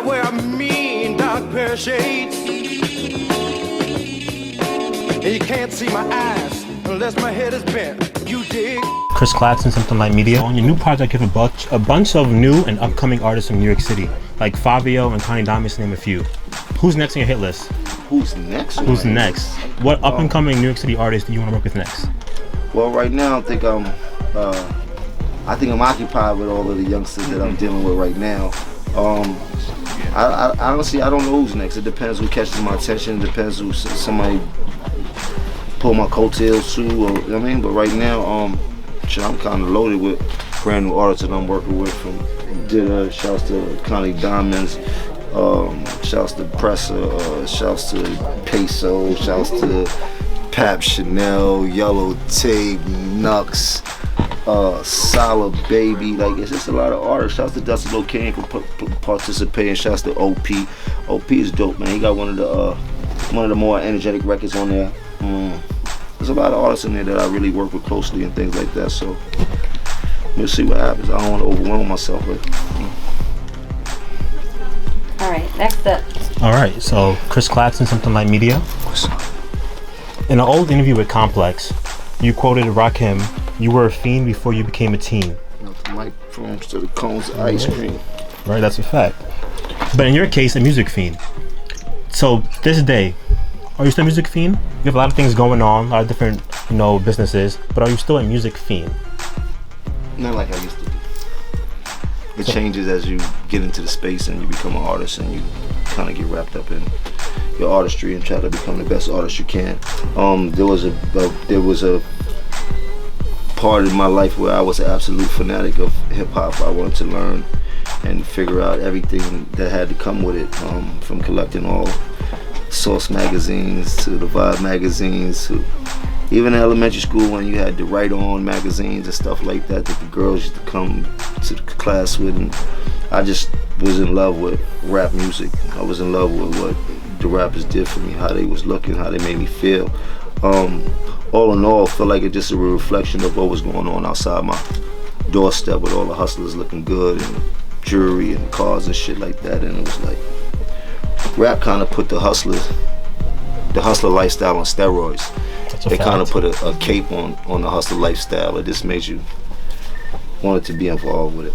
wear a mean dark pair of shades. And you can't see my eyes unless my head is bent. You dig? CClaxton, something like media. On your new project, you have a bunch of new and upcoming artists from New York City, like Fabio and Connie Damas, to name a few. Who's next on your hit list? Who's next? Who's next? What up and coming New York City artists do you want to work with next? Well, right now, I think I'm occupied with all of the youngsters that I'm dealing with right now. I honestly, I don't know who's next. It depends who catches my attention. It depends who somebody pull my coattails too, or, you know what I mean? But right now, I'm kind of loaded with brand new artists that I'm working with. Shouts to Connie Diamonds, shouts to Presser, shouts to Peso, shouts to Pap Chanel, Yellow Tape, Nux, Solid Baby. Like, it's just a lot of artists. Shouts to Dusty Locane for participating. Shouts to OP. OP is dope, man. He got one of the more energetic records on there. There's a lot of artists in there that I really work with closely and things like that. So we'll see what happens. I don't want to overwhelm myself with. All right, next up. All right, so CClaxton, something like media. What's up? In an old interview with Complex, you quoted Rakim, "You were a fiend before you became a teen." From the microphones to the cones of ice cream. Right, that's a fact. But in your case, a music fiend. So this day, are you still a music fiend? You have a lot of things going on, a lot of different, businesses, but are you still a music fiend? Not like I used to be. It changes as you get into the space and you become an artist and you kind of get wrapped up in your artistry and try to become the best artist you can. There was a part of my life where I was an absolute fanatic of hip hop. I wanted to learn and figure out everything that had to come with it, from collecting all Source magazines to the Vibe magazines, to even in elementary school when you had the Right On magazines and stuff like that the girls used to come to the class with. And I just was in love with rap music. I was in love with what the rappers did for me, how they was looking, how they made me feel. All in all, I feel like it's just a reflection of what was going on outside my doorstep with all the hustlers looking good and jewelry and cars and shit like that. And it was like, rap kind of put the hustler lifestyle on steroids. They kind of put a cape on the hustler lifestyle. It just made you wanted to be involved with it.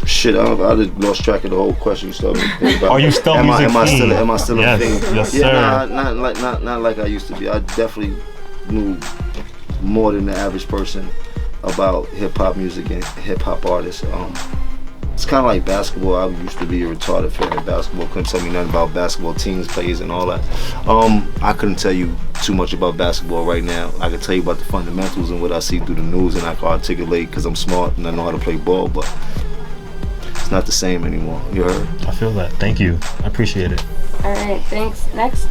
Shit, I just lost track of the whole question. You started thinking about. Are you still am music fiend? Am I still yes, a thing? Yes, yeah, sir. Not like I used to be. I definitely knew more than the average person about hip hop music and hip hop artists. It's kind of like basketball. I used to be a retarded fan of basketball. Couldn't tell me nothing about basketball teams, plays, and all that. I couldn't tell you too much about basketball right now. I can tell you about the fundamentals and what I see through the news, and I can articulate because I'm smart and I know how to play ball, but it's not the same anymore. You heard? I feel that. Thank you. I appreciate it. All right, thanks. Next.